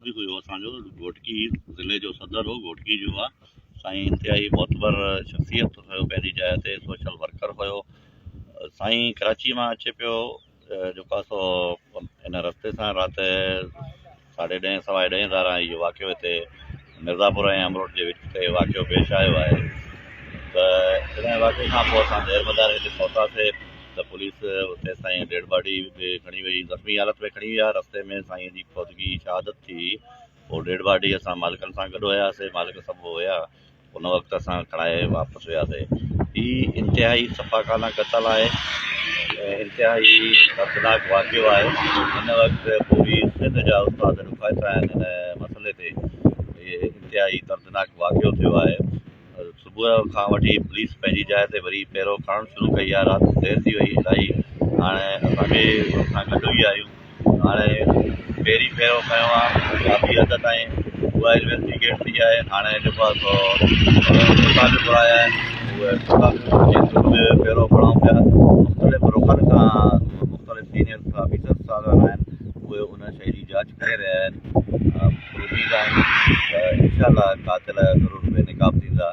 भी हुयो असांजो घोटकी ज़िले जो सदर हो घोटकी जो आहे साईं इंतिहाई मोतबर शख़्सियत हुयो पंहिंजी जाइ ते सोशल वर्कर हुयो। साईं कराची मां अचे पियो जेको आहे सो इन रस्ते सां राति 10:30 सवा 10 इहो वाक़ियो हिते मिर्ज़ापुर ऐं अमरोट जे विच ते वाक़ियो पेश आयो आहे। त इन वाक़िए खां पोइ असां देर मदार हिते पहुतासीं त पुलिस उते साईं डेड बॉडी बि खणी वई, ज़ख़्मी हालत में खणी विया। रस्ते में साईं जी ख़ुदगी शहादत थी। पोइ डेड बॉडी असां मालिकनि सां गॾु हुयासीं, मालिक सभु हुया। उन वक़्तु असां खणाए वापसि वियासीं। हीअ इंतिहाई सफ़ाकाना क़तल आहे, इंतिहाई दर्दनाक वाक़ियो आहे। हिन वक़्तु पूरी सिंध जा उस्ताद ॾुखाइता आहिनि हिन मसइले ते। इहे इंतिहाई दर्दनाक वाक़ियो थियो आहे। सुबुह खां वठी पुलिस पंहिंजी जाइ ते वरी पहिरियों खणणु शुरू कई आहे। राति देरि थी वई इलाही, हाणे असां बि सां गॾु ई आहियूं। हाणे पहिरियों कयो आहे काफ़ी हद ताईं उहा इन्वेस्टिगेट थी आहे। हाणे जेको आहे सो उस्ताद घुराया आहिनि, उहे पहिरियों खणूं पिया। मुख़्तलिफ़ रुखनि खां मुख़्तलिफ़ सीनियर ऑफिसर्स सां आहिनि, उहे उन शइ जी जांच करे रहिया आहिनि। उमेद आहिनि त इनशाअल्लाह कातिल ज़रूरु बेनकाब थींदा।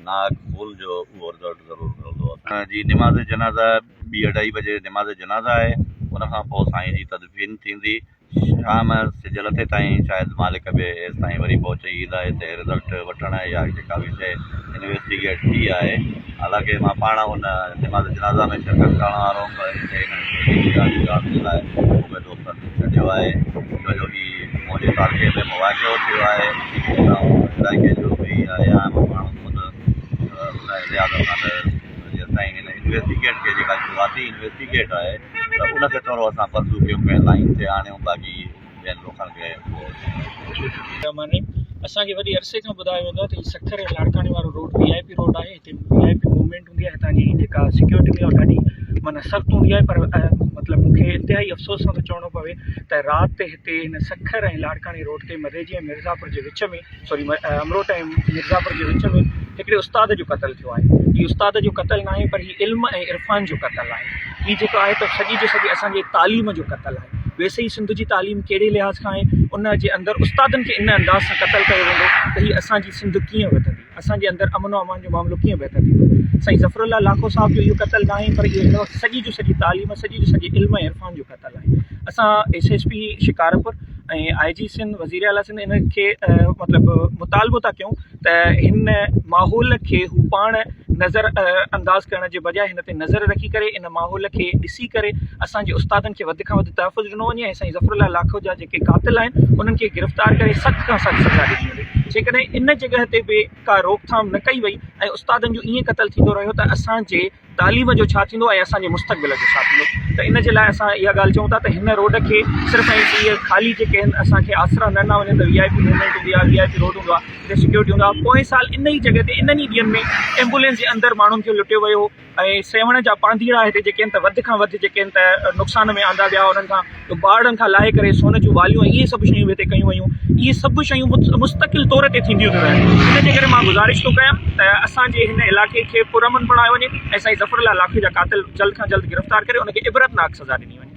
नाक फूल जो उहो रिज़ल्ट ज़रूरु मिलंदो। जी निमाज़ जनाज़ा 2-2:30 बजे निमाज़ जनाज़ा आहे। उनखां पोइ साईं जी तदफ़ीन थींदी। शाम सिज लथे ताईं शायदि मालिक बि हेसि ताईं वरी पहुची ईंदा हिते रिज़ल्ट वठण या जेका बि शइ इन्वेस्टिगेट थी आहे। हालांकि मां पाण हुन निमाज़ जनाज़ा में शिरकत करण वारो लाइ मुंहिंजे दोस्तनि छॾियो आहे, छो जो ही मुंहिंजे तालके में वाक़ियो थियो आहे इलाइक़े जो बि आहियां मां पाण ख़ुदि। उन लिहाज़ सां असांजी हिन इन्वेस्टिगेट खे जेका शुरूआती इन्वेस्टिगेट आहे त उनखे थोरो असां परसूं कयूं कंहिं लाइन ते आणियूं, बाक़ी ॿियनि लोकनि खे असांखे वॾे अरसे खां ॿुधायो वेंदो आहे त हीउ सखर ऐं लाड़काने वारो रोड VIP रोड आहे। हिते VIP मूवमेंट हूंदी आहे, हितां जी जेका सिक्योरिटी आहे ॾाढी माना सख़्तु हूंदी आहे। पर मतिलबु मूंखे इंतिहाई अफ़सोस सां थो चवणो पवे त राति हिते हिन सखर ऐं लाड़काने रोड ते मधेजी ऐं मिर्ज़ापुर जे विच में अमरोट ऐं मिर्ज़ापुर जे विच में हिकिड़े उस्ताद जो क़तल थियो आहे। हीउ उस्ताद जो क़तल न आहे, पर हीउ इल्म ऐं इरफ़ान जो क़तल आहे। हीउ जेको आहे त सॼी जो सॼी असांजे तालीम जो क़तल आहे। वैसे ई सिंध जी तालीम कहिड़े लिहाज़ खां आहे, उन जे अंदरि उस्तादनि खे इन अंदाज़ सां क़तल कयो वेंदो त हीअ असांजी सिंध कीअं वधंदी, असांजे अंदरि अमन व अमान जो मामिलो कीअं बहितर थींदो। साईं ज़फ़रुल्लाह लाखो साहिब जो इहो क़तल न आहे, पर इहो हिन वक़्तु सॼी जो सॼी तालीम, सॼी जो सॼी इल्म ऐं इरफ़ान जो क़तल आहे। असां SSP शिकारपुर ऐं IG सिंध वज़ीर आला सिंध इन खे मतिलबु मुतालबो था कयूं त हिन माहौल खे हू पाण नज़र अंदाज़ करण जे बजाय हिन ते नज़र रखी करे इन माहौल खे ॾिसी करे असांजे उस्तादनि खे वधि खां वधि तहफ़ुज़ ॾिनो वञे ऐं साईं ज़फ़रुल्लाह लाखो जा जेके क़ातिल आहिनि उन्हनि खे गिरफ़्तार करे सख़्त खां सख़्तु सज़ा ॾिनी वञे। जेकॾहिं इन जॻह ते बि का रोकथाम न कई वई ऐं उस्तादनि जो ईअं क़तल थींदो रहियो त असांजे तालीम जो छा थींदो ऐं असांजे मुस्तक़बिल जो छा थींदो। त इन जे लाइ असां इहा ॻाल्हि चऊं था त हिन रोड खे सिर्फ़ु ऐं इहे ख़ाली जेके आहिनि असांखे आसरा न वञे त VIP मूवमेंट हूंदी आहे, VIP रोड हूंदो आहे, हिते सिक्योरिटी हूंदो आहे। पोएं साल इन ई जॻह ते इन्हनि ई ॾींहंनि में एम्बुलेंस जे अंदरि माण्हुनि खे लुटियो वियो ऐं सेवण जा पांधीड़ा हिते जेके आहिनि त वधि खां वधि जेके आहिनि त नुक़सान में आंदा विया। उन्हनि खां ॿारनि खां लाहे करे सोन जूं वालियूं ऐं इहे सभु शयूं हिते कयूं वयूं। इहे सभु शयूं मुस्तक़िल तौर ते थींदियूं थियूं रहनि। इन जे करे मां गुज़ारिश थो कयां त असांजे हिन इलाइक़े खे पुरअमन बणायो वञे ऐं साईं ज़फ़रुल्लाह लाखो जा क़ातिल जल्द खां जल्द गिरफ़्तार करे उनखे इबरतनाक सज़ा ॾिनी वञे।